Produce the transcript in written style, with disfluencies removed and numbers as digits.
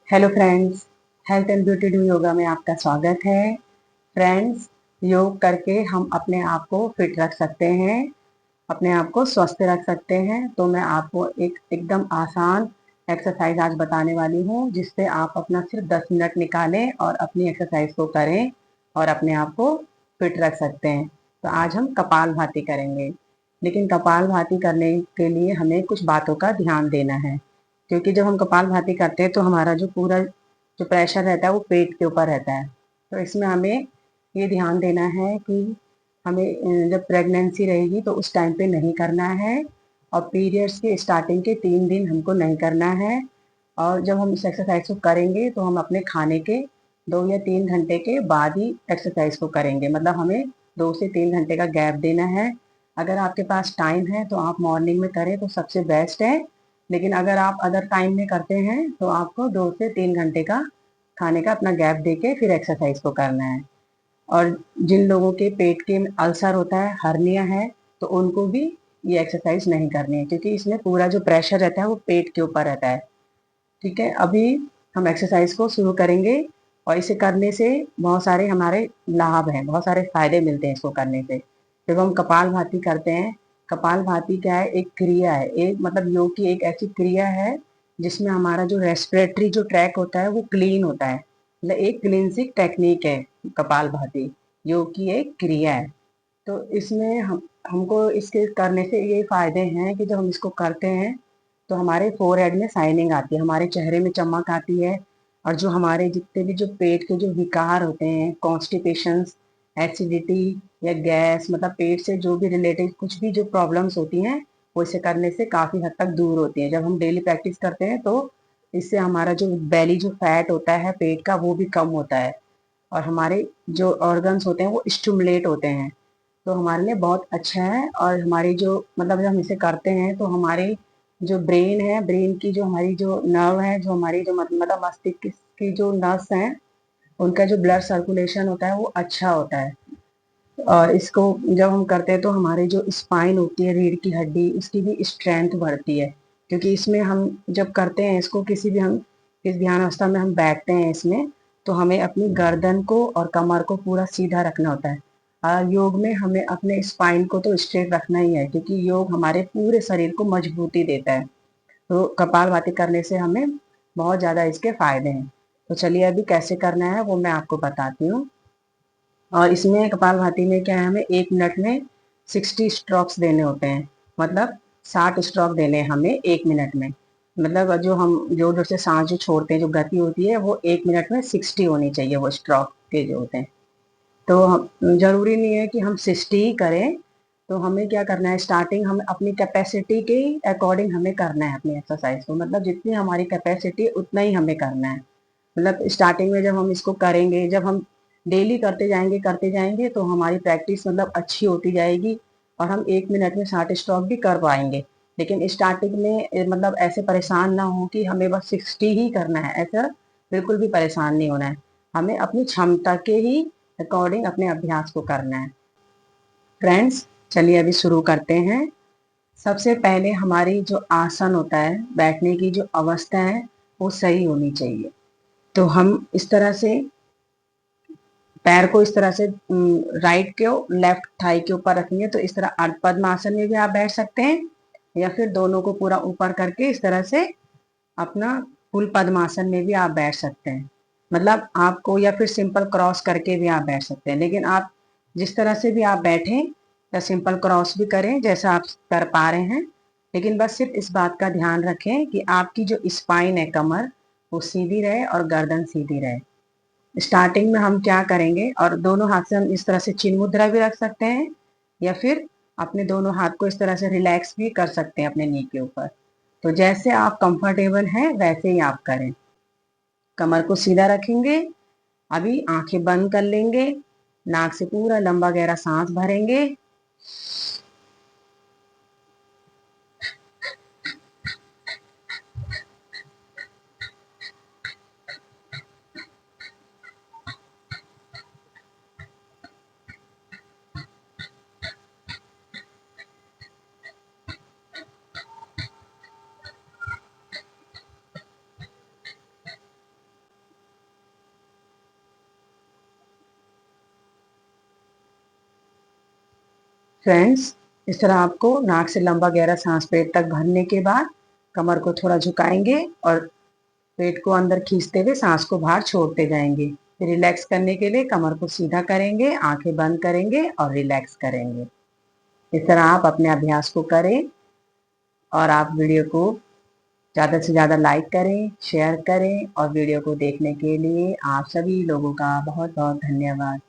Hello friends, health and beauty do yoga में आपका स्वागत है। फ्रेंड्स, योग करके हम अपने आप को फिट रख सकते हैं, अपने आप को स्वस्थ रख सकते हैं। तो मैं आपको एक एकदम आसान एक्सरसाइज आज बताने वाली हूँ, जिससे आप अपना सिर्फ 10 मिनट निकालें और अपनी एक्सरसाइज को करें और अपने आप को फिट रख सकते हैं। तो आज हम कपालभाति करेंगे, लेकिन कपालभाति करने के लिए हमें कुछ बातों का ध्यान देना है। क्योंकि जब हम कपालभाति करते हैं तो हमारा जो पूरा जो प्रेशर रहता है वो पेट के ऊपर रहता है। तो इसमें हमें ये ध्यान देना है कि हमें जब प्रेगनेंसी रहेगी तो उस टाइम पे नहीं करना है, और पीरियड्स के स्टार्टिंग के 3 दिन हमको नहीं करना है। और जब हम इस एक्सरसाइज को करेंगे तो हम अपने खाने के 2 या 3 घंटे के बाद ही एक्सरसाइज को करेंगे। मतलब हमें 2 से 3 घंटे का गैप देना है। अगर आपके पास टाइम है तो आप मॉर्निंग में करें तो सबसे बेस्ट है, लेकिन अगर आप अदर टाइम में करते हैं तो आपको 2 से 3 घंटे का खाने का अपना गैप देके फिर एक्सरसाइज को करना है। और जिन लोगों के पेट के में अल्सर होता है, हर्निया है, तो उनको भी ये एक्सरसाइज नहीं करनी है, क्योंकि इसमें पूरा जो प्रेशर रहता है वो पेट के ऊपर रहता है। ठीक है, अभी हम एक्सरसाइज को शुरू करेंगे। और इसे करने से बहुत सारे हमारे लाभ हैं, बहुत सारे फायदे मिलते हैं इसको करने से। जब हम कपालभाति करते हैं, कपालभाति क्या है, एक क्रिया है, एक मतलब योग की एक ऐसी क्रिया है जिसमें हमारा जो रेस्पिरेटरी जो ट्रैक होता है वो क्लीन होता है। मतलब एक क्लींसिंग टेक्निक है कपालभाति, योग की एक क्रिया है। तो इसमें हमको इसके करने से ये फायदे हैं कि जब हम इसको करते हैं तो हमारे फोरहेड में शाइनिंग आती है, हमारे चेहरे में चमक आती है। और जो हमारे जितने भी जो पेट के जो विकार होते हैं, कॉन्स्टिपेशंस, एसिडिटी या गैस, मतलब पेट से जो भी रिलेटेड कुछ भी जो प्रॉब्लम्स होती हैं, वो इसे करने से काफ़ी हद तक दूर होती हैं। जब हम डेली प्रैक्टिस करते हैं तो इससे हमारा जो बेली जो फैट होता है पेट का वो भी कम होता है, और हमारे जो ऑर्गन्स होते हैं वो स्टिमुलेट होते हैं। तो हमारे लिए बहुत अच्छा है। और हमारी जो मतलब जब हम इसे करते हैं तो हमारे जो ब्रेन है, ब्रेन की जो हमारी जो नर्व है, जो हमारी जो मतलब मस्तिष्क की जो नर्व्स हैं, उनका जो ब्लड सर्कुलेशन होता है वो अच्छा होता है। और इसको जब हम करते हैं तो हमारे जो स्पाइन होती है, रीढ़ की हड्डी, उसकी भी स्ट्रेंथ बढ़ती है। क्योंकि इसमें हम जब करते हैं इसको, किसी भी हम इस ध्यान अवस्था में हम बैठते हैं इसमें, तो हमें अपनी गर्दन को और कमर को पूरा सीधा रखना होता है। योग में हमें अपने स्पाइन को तो स्ट्रेट रखना ही है, क्योंकि योग हमारे पूरे शरीर को मजबूती देता है। तो कपालभाति करने से हमें बहुत ज़्यादा इसके फायदे हैं। तो चलिए अभी कैसे करना है वो मैं आपको बताती हूँ। और इसमें कपालभाति में क्या है, हमें 1 मिनट में 60 स्ट्रोक्स देने होते हैं। मतलब 60 स्ट्रोक देने हैं हमें 1 मिनट में। मतलब जो हम जोर जोर से सांस जो छोड़ते हैं, जो गति होती है वो 1 मिनट में 60 होनी चाहिए, वो स्ट्रोक के जो होते हैं। तो हम जरूरी नहीं है कि हम 60 ही करें। तो हमें क्या करना है, स्टार्टिंग हम अपनी कैपेसिटी के अकॉर्डिंग हमें करना है अपनी एक्सरसाइज को। मतलब जितनी हमारी कैपेसिटी उतना ही हमें करना है। मतलब स्टार्टिंग में जब हम इसको करेंगे, जब हम डेली करते जाएंगे तो हमारी प्रैक्टिस मतलब अच्छी होती जाएगी, और हम 1 मिनट में 60 स्ट्रोक भी कर पाएंगे। लेकिन स्टार्टिंग में मतलब ऐसे परेशान ना हो कि हमें बस 60 ही करना है, ऐसा बिल्कुल भी परेशान नहीं होना है। हमें अपनी क्षमता के ही अकॉर्डिंग अपने अभ्यास को करना है। फ्रेंड्स, चलिए अभी शुरू करते हैं। सबसे पहले हमारी जो आसन होता है, बैठने की जो अवस्था है, वो सही होनी चाहिए। तो हम इस तरह से पैर को इस तरह से राइट के लेफ्ट थाई के ऊपर रखेंगे, तो इस तरह अर्ध पद्मासन में भी आप बैठ सकते हैं, या फिर दोनों को पूरा ऊपर करके इस तरह से अपना फुल पद्मासन में भी आप बैठ सकते हैं। मतलब आपको, या फिर सिंपल क्रॉस करके भी आप बैठ सकते हैं। लेकिन आप जिस तरह से भी आप बैठें, या सिंपल क्रॉस भी करें जैसा आप कर पा रहे हैं, लेकिन बस सिर्फ इस बात का ध्यान रखें कि आपकी जो स्पाइन है, कमर, वो सीधी रहे और गर्दन सीधी रहे। स्टार्टिंग में हम क्या करेंगे, और दोनों हाथ से हम इस तरह से चिन्ह मुद्रा भी रख सकते हैं, या फिर अपने दोनों हाथ को इस तरह से रिलैक्स भी कर सकते हैं अपने नी के ऊपर। तो जैसे आप कंफर्टेबल हैं वैसे ही आप करें। कमर को सीधा रखेंगे। अभी आंखें बंद कर लेंगे, नाक से पूरा लंबा गहरा सांस भरेंगे। फ्रेंड्स, इस तरह आपको नाक से लंबा गहरा सांस पेट तक भरने के बाद कमर को थोड़ा झुकाएंगे और पेट को अंदर खींचते हुए सांस को बाहर छोड़ते जाएंगे। फिर रिलैक्स करने के लिए कमर को सीधा करेंगे, आंखें बंद करेंगे और रिलैक्स करेंगे। इस तरह आप अपने अभ्यास को करें और आप वीडियो को ज़्यादा से ज़्यादा लाइक करें, शेयर करें और वीडियो को देखने के लिए आप सभी लोगों का बहुत बहुत धन्यवाद।